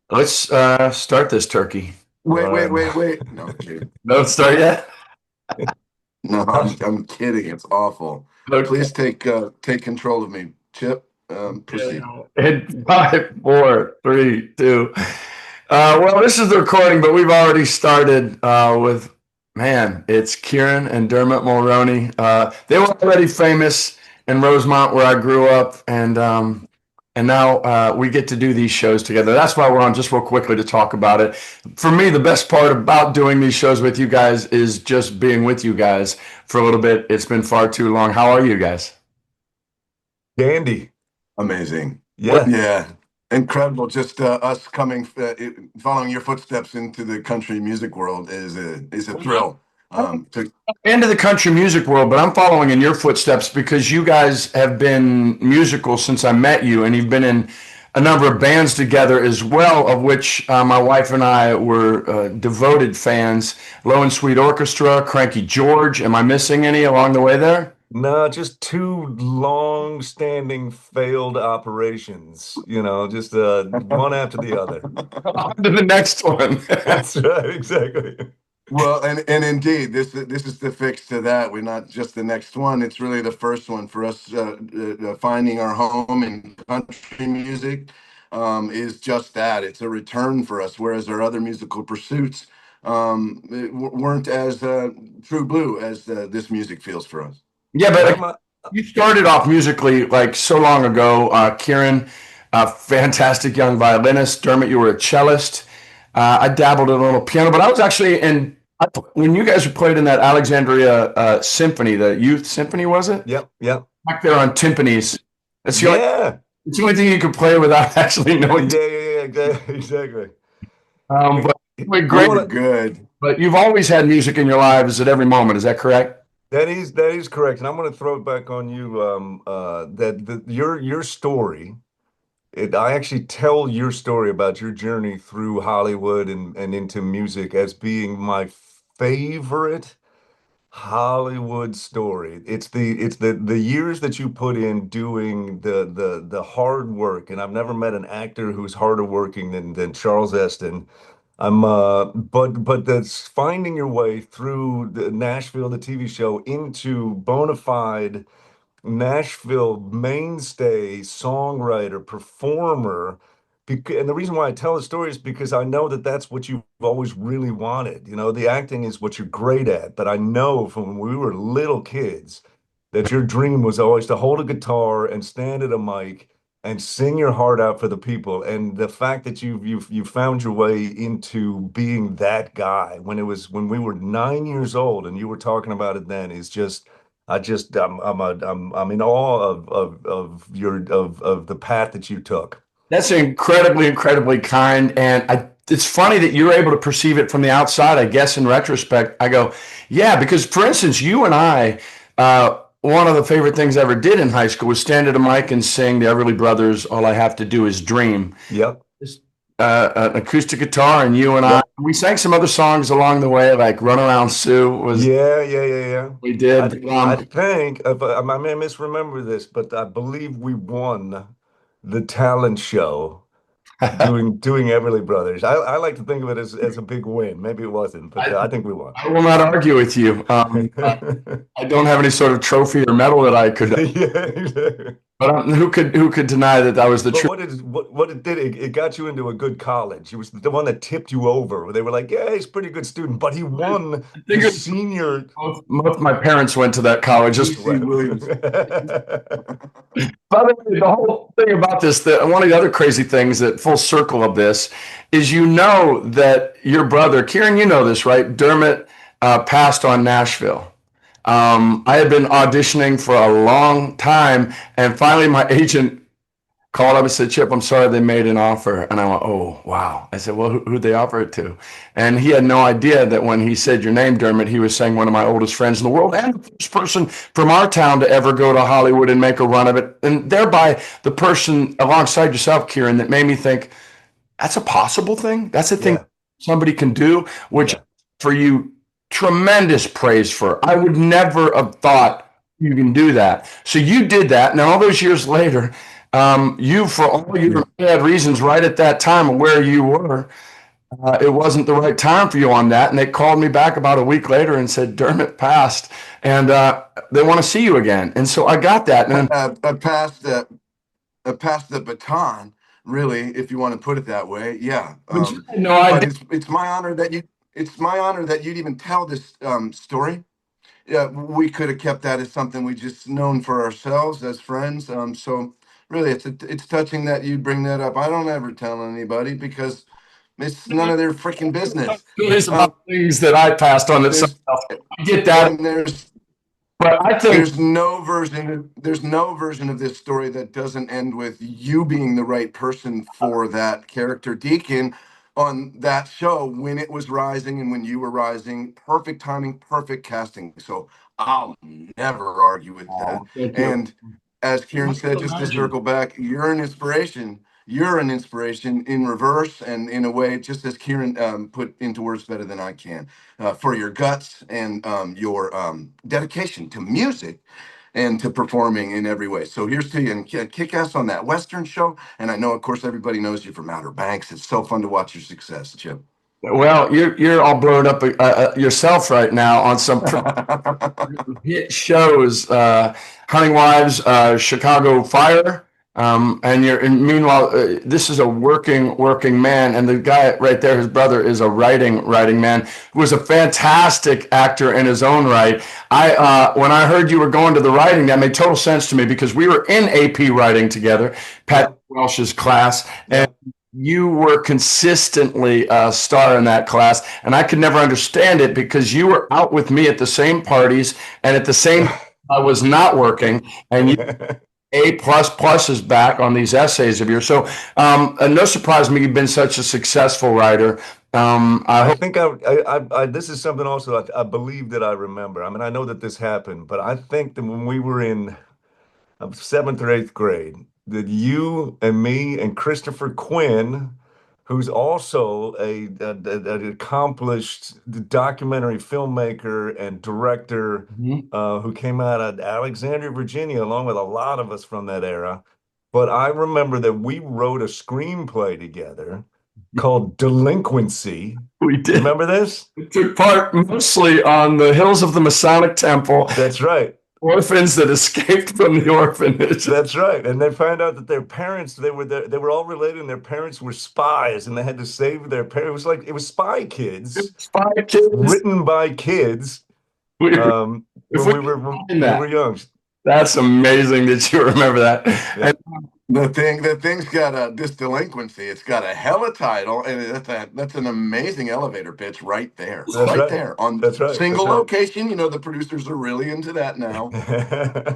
Let's start this turkey. Wait, wait, Um, wait, wait. No, I'm kidding. Don't start yet? No, I'm kidding. It's awful. Okay. Please take control of me. Chip, proceed. In five, four, three, two. Well, this is the recording, but we've already started with, man, it's Kieran and Dermot Mulroney. They were already famous in Rosemont where I grew up, and now we get to do these shows together. That's why we're on just real quickly to talk about it. For me, the best part about doing these shows with you guys is just being with you guys for a little bit. It's been far too long. How are you guys? Dandy. Amazing. Yeah. Yeah, incredible. Just us coming, following your footsteps into the country music world is a thrill. To Into the country music world, but I'm following in your footsteps because you guys have been musical since I met you, and you've been in a number of bands together as well, of which my wife and I were devoted fans. Low and Sweet Orchestra, Cranky George. Am I missing any along the way there? No, just two long-standing failed operations, just one after the other. On to the next one. That's right, exactly. well, and indeed, this is the fix to that. We're not just the next one. It's really the first one for us. Finding our home in country music is just that. It's a return for us, whereas our other musical pursuits weren't as true blue as this music feels for us. Yeah, And but I'm you started off musically like so long ago. Kieran, a fantastic young violinist. Dermot, you were a cellist. I dabbled in a little piano, but I was actually in when you guys played in that Alexandria symphony, the youth symphony, was it? Yep, yep. Back there on timpanis. That's the only, Yeah. it's the only thing you could play without actually Yeah, knowing. yeah, exactly, exactly. But anyway, We great. were good. But you've always had music in your lives at every moment. Is that correct? That is correct. And I'm going to throw it back on you, your story. I actually tell your story about your journey through Hollywood and into music as being my favorite Hollywood story. It's the years that you put in doing the hard work, and I've never met an actor who's harder working than Charles Esten. But that's finding your way through the Nashville, the TV show, into bona fide Nashville mainstay, songwriter, performer. And the reason why I tell the story is because I know that that's what you've always really wanted. The acting is what you're great at. But I know from when we were little kids that your dream was always to hold a guitar and stand at a mic and sing your heart out for the people. And the fact that you found your way into being that guy when we were 9 years old and you were talking about it then is just I'm in awe of the path that you took. That's incredibly, incredibly kind. And it's funny that you're able to perceive it from the outside. I guess in retrospect, I go, yeah, because for instance, you and I, one of the favorite things I ever did in high school was stand at a mic and sing the Everly Brothers, All I Have to Do Is Dream. Yep. Just, an acoustic guitar, and you and I, Yep. we sang some other songs along the way, like Run Around Sue was, Yeah, yeah, yeah, yeah. we I did. I think if I may misremember this, but I believe we won the talent show doing Everly Brothers. I like to think of it as a big win. Maybe it wasn't, but I, I think we won. I will not argue with you. I don't have any sort of trophy or medal that I could, Yeah, exactly. but who could deny that that was the But truth? what it did, it got you into a good college. It was the one that tipped you over. They were like, yeah, he's a pretty good student, but he won I the think senior. both of my parents went to that college. Just PC Williams. by the way, the whole thing about this, one of the other crazy things that full circle of this is that your brother, Kieran, you know this, right? Dermot passed on Nashville. I had been auditioning for a long time, and finally my agent called up and said, Chip, I'm sorry they made an offer. And I went, oh, wow. I said, well, who'd they offer it to? And he had no idea that when he said your name, Dermot, he was saying one of my oldest friends in the world and the first person from our town to ever go to Hollywood and make a run of it. And thereby the person alongside yourself, Kieran, that made me think that's a possible thing. That's a thing Yeah, somebody can do, which yeah. for you, tremendous praise for. I would never have thought you can do that. So you did that. Now, all those years later, You, for all your bad reasons, right at that time and where you were, it wasn't the right time for you on that. And they called me back about a week later and said, Dermot passed, and they want to see you again. And so I got that. And Passed the baton, really, if you want to put it that way. Yeah. but you had no idea. But it's my honor that you'd even tell this story. Yeah, we could have kept that as something we just known for ourselves as friends. So really, it's touching that you bring that up. I don't ever tell anybody because it's none of their freaking business. Stories about things that I passed on that someone else. I get that, And but I think there's no version of this story that doesn't end with you being the right person for that character Deacon on that show when it was rising and when you were rising. Perfect timing, perfect casting. So I'll never argue with that. thank you. And as Kieran said, just to circle back, you're an inspiration. You're an inspiration in reverse and in a way, just as Kieran put into words better than I can, for your guts and your dedication to music and to performing in every way. So here's to you, and kick ass on that Western show. And I know, of course, everybody knows you from Outer Banks. It's so fun to watch your success, Chip. Well, you're all blown up yourself right now on some hit shows, Hunting Wives, Chicago Fire, and meanwhile, this is a working man, and the guy right there, his brother, is a writing man who was a fantastic actor in his own right. When I heard you were going to the writing, that made total sense to me because we were in AP writing together, Pat Welsh's class, and you were consistently a star in that class, and I could never understand it because you were out with me at the same parties, and at the same time I was not working, and you A++ is back on these essays of yours. So no surprise to me, you've been such a successful writer. I think this is something also I believe that I remember. I mean, I know that this happened, but I think that when we were in seventh or eighth grade, that you and me and Christopher Quinn, who's also an accomplished documentary filmmaker and director, who came out of Alexandria, Virginia, along with a lot of us from that era. But I remember that we wrote a screenplay together called Delinquency. we did. Remember this? It took part mostly on the hills of the Masonic Temple. That's right. Orphans that escaped from the orphanage. That's right. And they found out that their parents, they were all related, and their parents were spies, and they had to save their parents. It was Spy Kids. Spy Kids. Written by kids. When we were young. That's amazing that you remember that. Yeah. The thing's got this Delinquency. It's got a hella title, and that's an amazing elevator pitch right there. There on single location. You know, the producers are really into that now.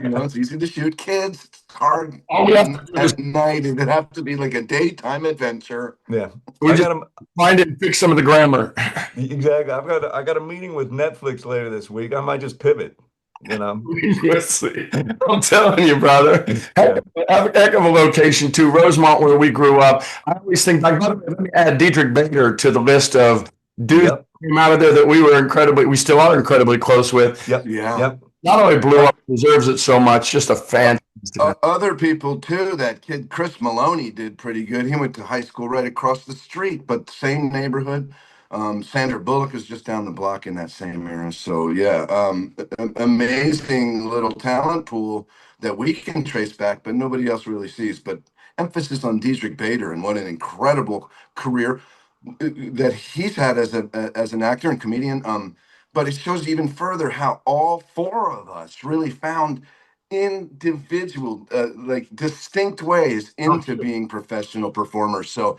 You know, it's easy to shoot kids. It's hard at night. It'd have to be like a daytime adventure. Yeah, we just find it and fix some of the grammar. Exactly. I got a meeting with Netflix later this week. I might just pivot. You know, we'll see. I'm telling you, brother. Heck of a location too. Rosemont, where we grew up. I always think, like, let me add Dietrich Bader to the list of dudes that came out of there that we still are incredibly close with. Not only blew up, deserves it so much. Just a fan. Other people too. That kid Chris Mulroney did pretty good. He went to high school right across the street, but same neighborhood. Sandra Bullock is just down the block in that same era. So yeah, amazing little talent pool that we can trace back, but nobody else really sees. But emphasis on Dietrich Bader and what an incredible career that he's had as an actor and comedian. But it shows even further how all four of us really found individual, like distinct ways into being professional performers. So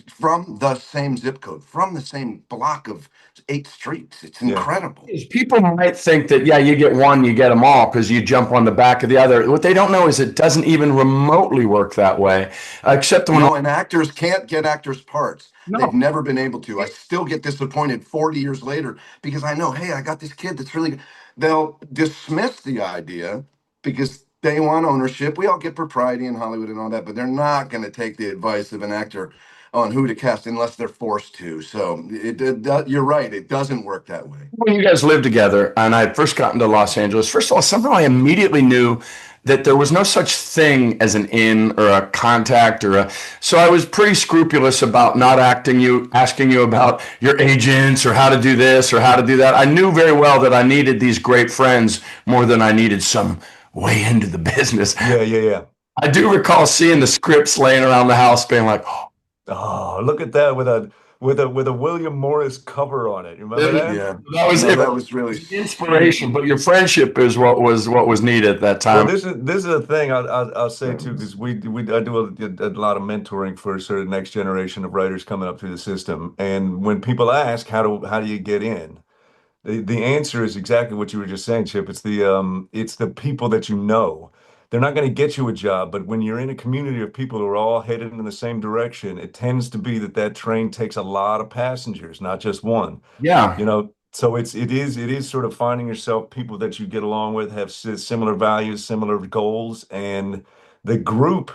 from the same zip code, from the same block of 8 streets. It's incredible. People might think that, you get one, you get them all because you jump on the back of the other. What they don't know is it doesn't even remotely work that way, except when and actors can't get actors' parts. No. They've never been able to. I still get disappointed 40 years later because I know, hey, I got this kid that's really good. They'll dismiss the idea because they want ownership. We all get propriety in Hollywood and all that, but they're not going to take the advice of an actor on who to cast unless they're forced to. So you're right. It doesn't work that way. When you guys lived together and I had first gotten to Los Angeles, first of all, somehow I immediately knew that there was no such thing as an in or a contact or a, so I was pretty scrupulous about not asking you about your agents or how to do this or how to do that. I knew very well that I needed these great friends more than I needed some way into the business. Yeah, yeah, yeah. I do recall seeing the scripts laying around the house being like, oh, Oh, look at that with a William Morris cover on it. You remember that? Yeah. that was No, it. that was It really was the inspiration, but your friendship is what was needed at that Well, time. this is a thing I'll say too, because we I do a lot of mentoring for sort of next generation of writers coming up through the system, and when people ask how do you get in, the answer is exactly what you were just saying, Chip. It's the people that you know. They're not going to get you a job, but when you're in a community of people who are all headed in the same direction, it tends to be that train takes a lot of passengers, not just one. Yeah. So it is sort of finding yourself people that you get along with, have similar values, similar goals, and the group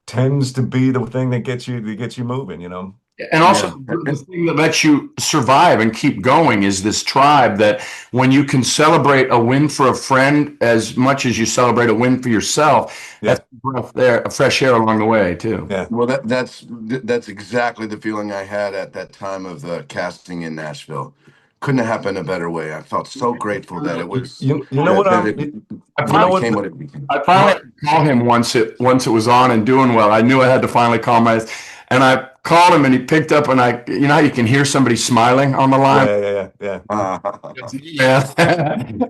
tends to be the thing that gets you moving. And also, yeah. the thing that lets you survive and keep going is this tribe that when you can celebrate a win for a friend as much as you celebrate a win for yourself, that's Yeah, a breath there, a fresh air along the way, too. yeah. Well, that's exactly the feeling I had at that time of the casting in Nashville. Couldn't have happened a better way. I felt so grateful that it was You know what that I'm it I you know what became what it became. I finally called him once it was on and doing well. I knew I had to finally call and I called him and he picked up and you know how you can hear somebody smiling on the line? Yeah, yeah, yeah, yeah. Yeah.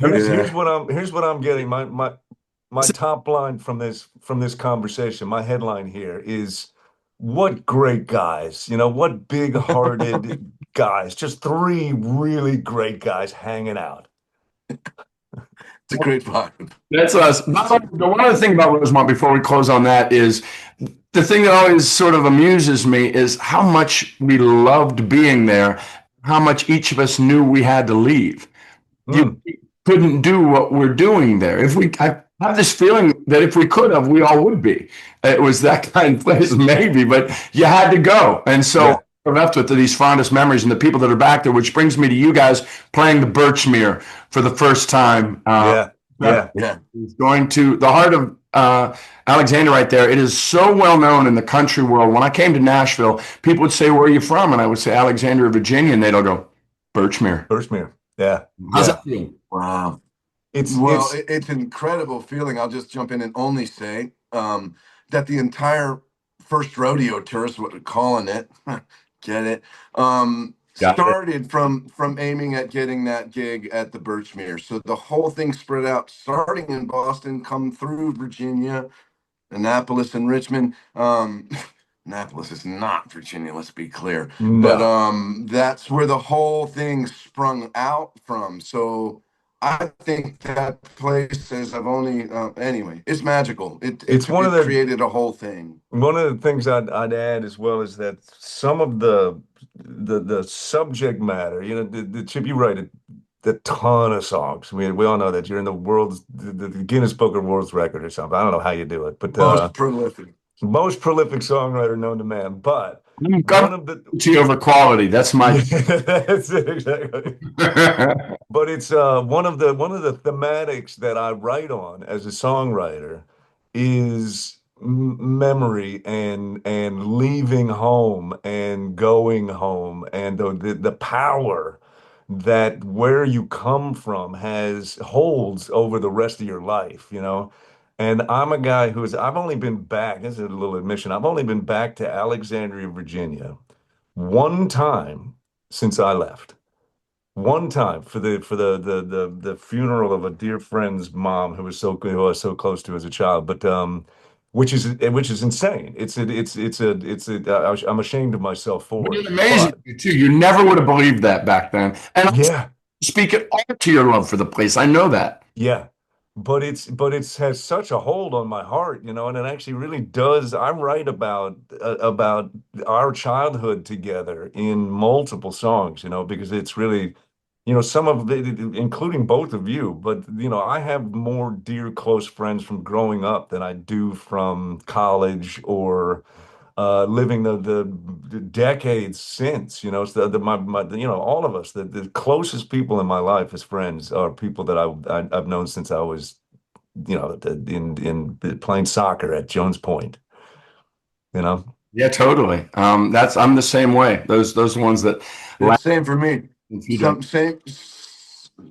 Here's Yeah. what I'm getting. My top line from this conversation, my headline here is what great guys, what big-hearted guys, just three really great guys hanging out. It's a great vibe. That's us. The one other thing about Rosemont before we close on that is the thing that always sort of amuses me is how much we loved being there, how much each of us knew we had to leave. You Mm, couldn't do what we're doing there. I have this feeling that if we could have, we all would be. It was that kind of place, maybe, but you had to go. And so yeah, we're left with these fondest memories and the people that are back there, which brings me to you guys playing the Birchmere for the first time. yeah, yeah. Yeah. Going to the heart of Alexandria right there. It is so well known in the country world. When I came to Nashville, people would say, "Where are you from?" And I would say, "Alexandria, Virginia." And they'd all go, "Birchmere." Birchmere. Yeah, How's yeah. that feel? Wow. It's Well, it's it's an incredible feeling. I'll just jump in and only say that the entire first rodeo tour is what we're calling it. Get it? Got it. Started from aiming at getting that gig at the Birchmere. So the whole thing spread out, starting in Boston, come through Virginia, Annapolis, and Richmond. Annapolis is not Virginia, let's be clear. But no. that's where the whole thing sprung out from. So I think that place is I've only anyway, it's magical. It's one of It the created a whole thing. One of the things I'd add as well is that some of the subject matter, the Chip, you write a ton of songs. We all know that you're in the Guinness Book of World Record or something. I don't know how you do it, but Most prolific. most prolific songwriter known to man. But I'm one of the quantity over quality. That's my. that's it exactly. But it's one of the thematics that I write on as a songwriter is memory and leaving home and going home and the power that where you come from has holds over the rest of your life. And I'm a guy I've only been back, this is a little admission, I've only been back to Alexandria, Virginia one time since I left. One time for the funeral of a dear friend's mom who I was so close to as a child, but which is insane. I'm ashamed of myself But for it's it. amazing But too. You never would have believed that back then. And I yeah, speak it all to your love for the place. I know that. yeah. But it's has such a hold on my heart, and it actually really does. I'm right about our childhood together in multiple songs, because it's really. Some of the, including both of you, but I have more dear close friends from growing up than I do from college or living the decades since. You know, it's all of us, the closest people in my life as friends are people that I've known since I was, in playing soccer at Jones Point, you know? Yeah, totally. I'm the same way. Those ones that Yeah, last same for me. a few days.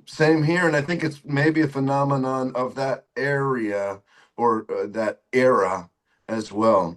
Same here, and I think it's maybe a phenomenon of that area or that era as well.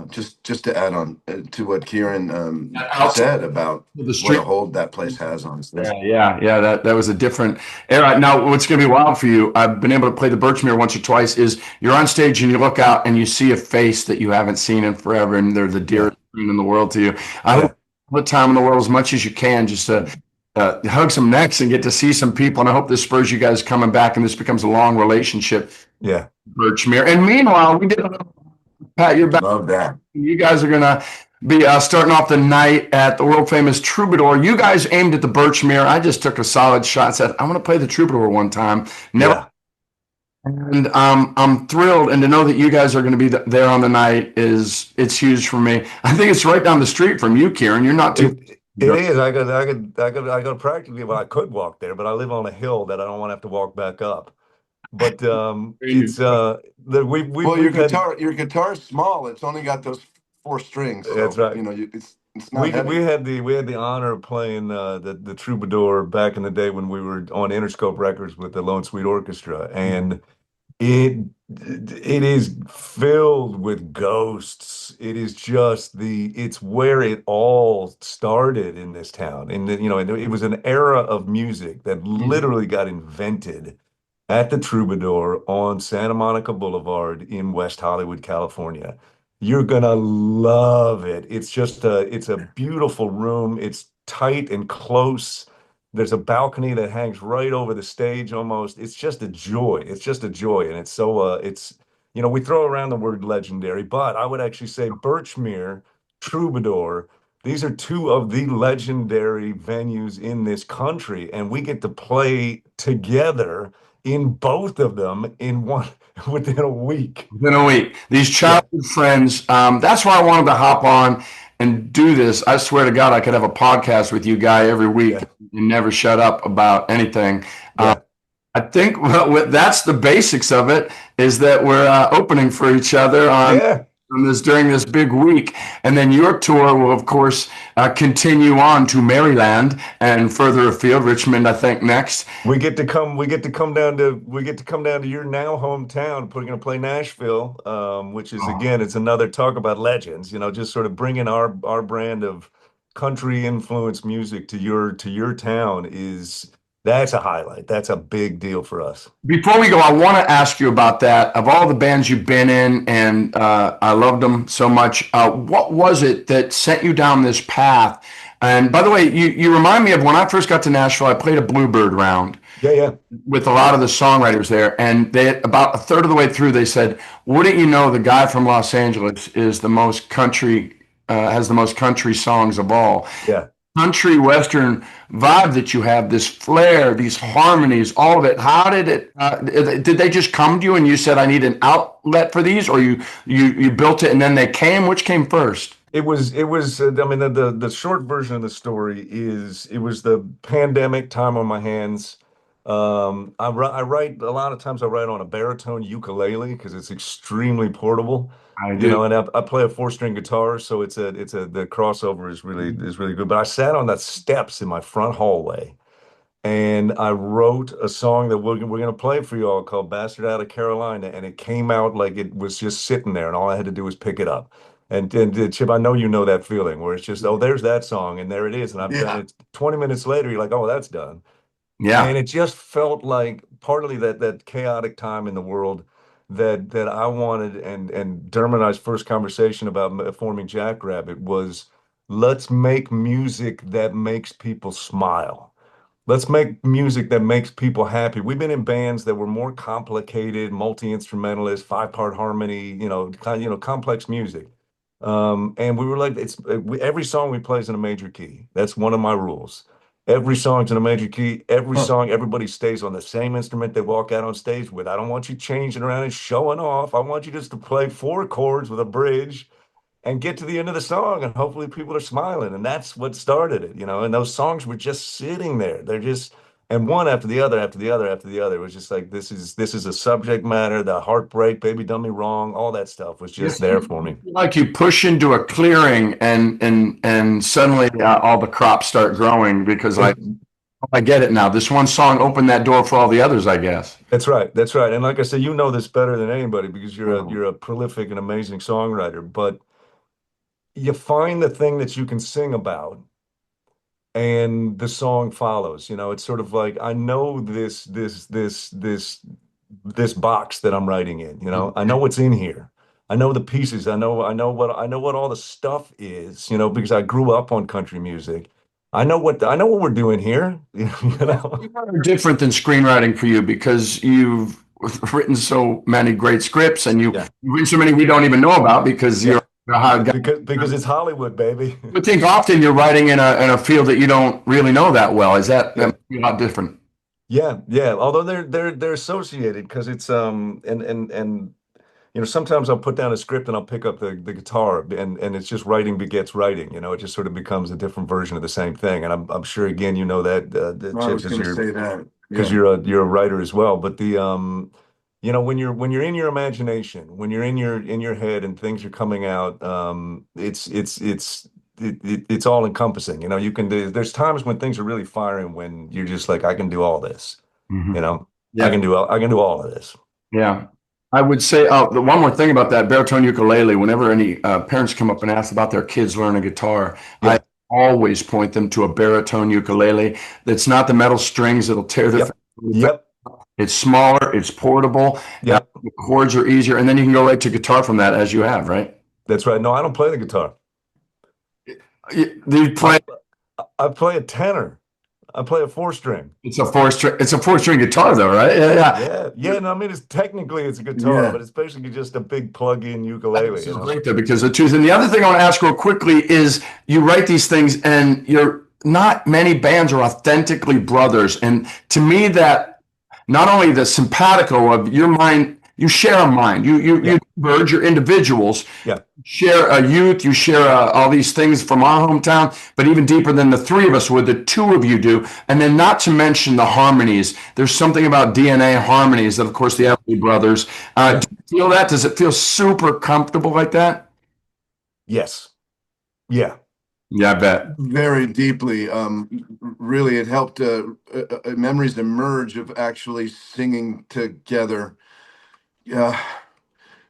Just to add on to what Kieran Outside said about of the what a street. hold that place has on us. Yeah. That was a different era. Now, what's going to be wild for you? I've been able to play the Birchmere once or twice. Is you're on stage and you look out and you see a face that you haven't seen in forever, and they're the Yeah, dearest thing in the world to you. I yeah, hope all the time in the world as much as you can, just to hug some necks and get to see some people. And I hope this spurs you guys coming back, and this becomes a long relationship. yeah. Birchmere. And meanwhile, we did a little pat your back. Love that. You guys are gonna be starting off the night at the world famous Troubadour. You guys aimed at the Birchmere. I just took a solid shot. Said I want to play the Troubadour one time. Never. Yeah. And I'm thrilled, and to know that you guys are going to be there on the night it's huge for me. I think it's right down the street from you, Kieran. You're not too. It is. I could practically, well, I could walk there, but I live on a hill that I don't want to have to walk back up. But it's Well, we've had your guitar's small. It's only got those four strings, that's so right. it's not heavy. We had the honor of playing the Troubadour back in the day when we were on Interscope Records with the Lone Sweet Orchestra, and it it is filled with ghosts. It is just it's where it all started in this town. And it was an era of music that literally got invented at the Troubadour on Santa Monica Boulevard in West Hollywood, California. You're gonna love it. It's a beautiful room. It's tight and close. There's a balcony that hangs right over the stage almost. It's just a joy. It's just a joy. And we throw around the word legendary, but I would actually say Birchmere, Troubadour, these are two of the legendary venues in this country, and we get to play together in both of them in one within a week. Within a week. These Yeah, childhood friends. That's why I wanted to hop on and do this. I swear to God, I could have a podcast with you guy every week yeah, and never shut up about anything. yeah, I think that's the basics of it. Is that we're opening for each other yeah. on this during this big week, and then your tour will, of course, continue on to Maryland and further afield, Richmond, I think next. We get to come down to your now hometown. We're going to play Nashville, which is again, it's another talk about legends. Just sort of bringing our brand of country influenced music to your town that's a highlight. That's a big deal for us. Before we go, I want to ask you about that. Of all the bands you've been in, and I loved them so much, what was it that sent you down this path? And by the way, you remind me of when I first got to Nashville, I played a Bluebird round Yeah, yeah, with a lot of the songwriters there. And they, about a third of the way through, they said, wouldn't you know the guy from Los Angeles is the most country, has the most country songs of all? yeah. Country western vibe that you have, this flair, these harmonies, all of it. How did it? Did they just come to you and you said, "I need an outlet for these," or you built it and then they came? Which came first? I mean, the short version of the story is it was the pandemic, time on my hands. I write a lot of times. I write on a baritone ukulele because it's extremely portable, I do. and I play a four-string guitar, so the crossover is really good. But I sat on the steps in my front hallway, and I wrote a song that we're gonna play for you all called "Bastard Out of Carolina," and it came out like it was just sitting there, and all I had to do was pick it up. And Chip, I know you know that feeling where it's just, oh, there's that song, and there it is, and I've done Yeah. it. 20 minutes later, you're like, oh, that's done. Yeah. And it just felt like partly that chaotic time in the world that I wanted, and Dermot and I's first conversation about forming Jackrabbit was, let's make music that makes people smile. Let's make music that makes people happy. We've been in bands that were more complicated, multi-instrumentalist, five-part harmony, complex music. And we were like, every song we play is in a major key. That's one of my rules. Every song's in a major key. Every Huh. song, everybody stays on the same instrument they walk out on stage with. I don't want you changing around and showing off. I want you just to play four chords with a bridge and get to the end of the song, and hopefully people are smiling. And that's what started it, you know. And those songs were just sitting there. They're just, and one after the other, after the other, after the other. It was just like, this is a subject matter, the heartbreak, baby done me wrong, all that stuff was just Yes, there for me. like you push into a clearing and suddenly all the crops start growing because I get it now. This one song opened that door for all the others, I guess. That's right. That's right. And like I said, you know this better than anybody because you're a Oh. you're a prolific and amazing songwriter, but you find the thing that you can sing about and the song follows. You know, it's sort of like I know this box that I'm writing in, you know. I know what's in here. I know the pieces. I know what all the stuff is, you know, because I grew up on country music. I know what we're doing here, you know. Are different than screenwriting for you because you've written so many great scripts and you've Yeah. written so many we don't even know about because Yeah. you're a hard guy. Because it's Hollywood, baby. I think often you're writing in a field that you don't really know that well. Is that Yeah. a lot different? Yeah, yeah. Although they're associated because it's and you know, sometimes I'll put down a script and I'll pick up the guitar and it's just writing begets writing. You know, it just sort of becomes a different version of the same thing. And I'm sure again you know that I Chip, was going to say that. because Yeah. you're a writer as well. But the you know, when you're in your imagination, when you're in your head and things are coming out, it's all encompassing. You know, there's times when things are really firing when you're just like, I can do all this. You Mhm. know, I Yeah. can do all of this. Yeah. I would say, oh, the one more thing about that baritone ukulele, whenever any parents come up and ask about their kids learning guitar, I Yeah. always point them to a baritone ukulele. That's not the metal strings that'll tear their Yep. fingers. Yep. It's smaller, it's portable, Yep. the chords are easier, and then you can go right to guitar from that as you have, right? That's right. No, I don't play the guitar. You I play, I play a tenor. I play a four string. it's a four-string guitar though, right? Yeah, yeah. Yeah. Yeah. No, I mean, it's a guitar, Yeah. but it's basically just a big plug-in That's ukulele, you so know? great though, because the truth. And the other thing I want to ask real quickly is you write these things and you're not many bands are authentically brothers. And to me, that not only the simpatico of your mind, you share a mind. You Yeah. merge your individuals, Yeah. share a youth, you share all these things from our hometown, but even deeper than the three of us would, the two of you do. And then not to mention the harmonies. There's something about DNA harmonies that, of course, the Yeah. Everly Brothers. Yeah. Do you feel that? Does it feel super comfortable like that? Yes. Yeah. Yeah, I bet. Very deeply. Really, it helped memories emerge of actually singing together. Yeah.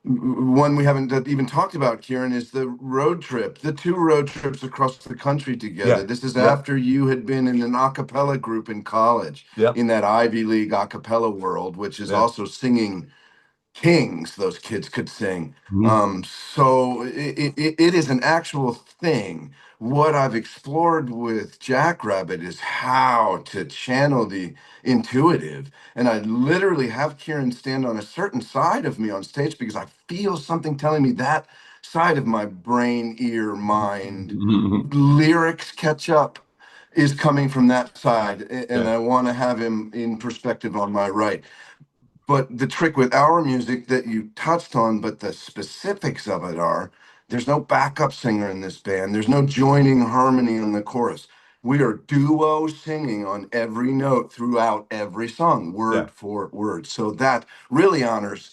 One we haven't even talked about, Kieran, is the road trip, the two road trips across the country together. Yeah. This is Yeah. after you had been in an a cappella group in college, Yeah. in that Ivy League a cappella world, which is Yeah. also singing kings. Those kids could sing. Mhm. So it is an actual thing. What I've explored with Jackrabbit is how to channel the intuitive. And I literally have Kieran stand on a certain side of me on stage because I feel something telling me that side of my brain, ear, mind, lyrics catch up is coming from that side. And Yeah. I want to have him in perspective on my right. But the trick with our music that you touched on, but the specifics of it are there's no backup singer in this band. There's no joining harmony in the chorus. We are duo singing on every note throughout every song, Yeah. word for word. So that really honors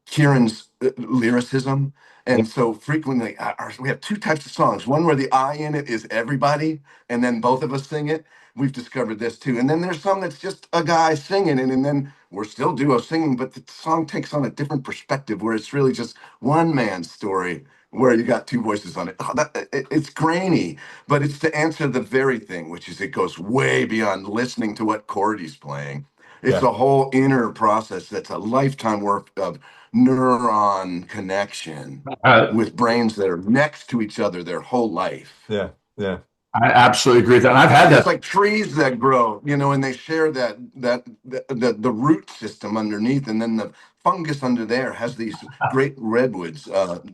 Kieran's lyricism. Yeah. And so frequently, we have two types of songs. One where the I in it is everybody, and then both of us sing it. We've discovered this too. And then there's some that's just a guy singing it, and then we're still duo singing, but the song takes on a different perspective where it's really just one man's story where you got two voices on it. It's grainy, but it's to answer the very thing, which is it goes way beyond listening to what chord he's playing. It's Yeah. a whole inner process that's a lifetime work of neuron connection Uh, with brains that are next to each other their whole life. Yeah. Yeah. I absolutely agree with that. And I've had It's that. like trees that grow, and they share the root system underneath, and then the fungus under there has these great redwoods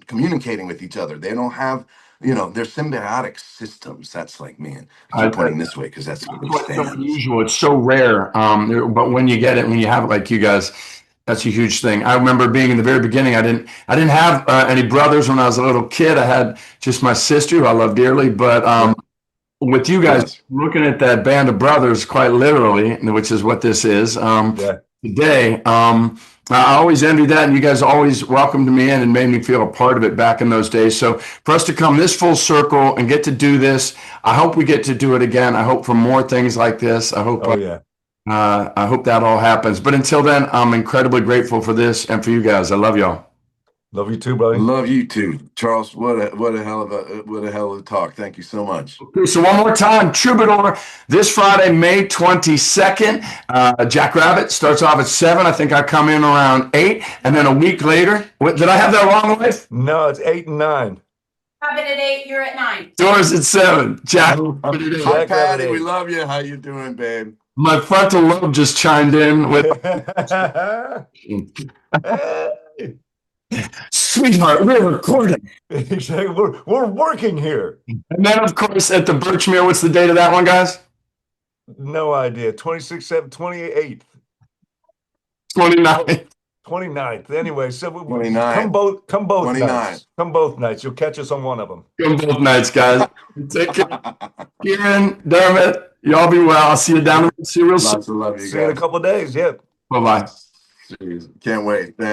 communicating with each other. They don't have, they're symbiotic systems. That's like, man, I I, keep pointing this way because that's where it It's so stands. unusual. It's so rare. But when you get it, when you have it like you guys, That's a huge thing. I remember being in the very beginning. I didn't have any brothers when I was a little kid. I had just my sister, who I love dearly. But with you guys Yes. looking at that band of brothers, quite literally, which is what this is today. I always envied that, and you guys always welcomed me in and made me feel a part of it back in those days. So for us to come this full circle and get to do this, I hope we get to do it again. I hope for more things like this. I hope. I hope that all happens. But until then, I'm incredibly grateful for this and for you guys. I love y'all. Love you too, buddy. Love you too, Charles. What a hell of a talk. Thank you so much. Okay, so one more time, Troubadour this Friday, May 22nd. Jackrabbit starts off at 7. I think I come in around 8, and then a week later. Did I have that wrong, wife? No, it's 8 and 9. Rabbit at 8, you're at 9. Doors at 7. Jack. Hi, Patty. We love you. How you doing, babe? My frontal lobe just chimed in with sweetheart, we're recording. Exactly. We're working here. And then, of course, at the Birchmere, what's the date of that one, guys? No idea. 26th, 28th. 29th. 29th. Anyway, so 29. Come both 29. nights. Come both nights. You'll catch us on one of them. Come both nights, guys. Take care. Kieran, Dermot, y'all be well. I'll see you down the road. See you real soon. Lots of love, you guys. See you in a couple of days. Yeah. Bye-bye. Can't wait. Thanks.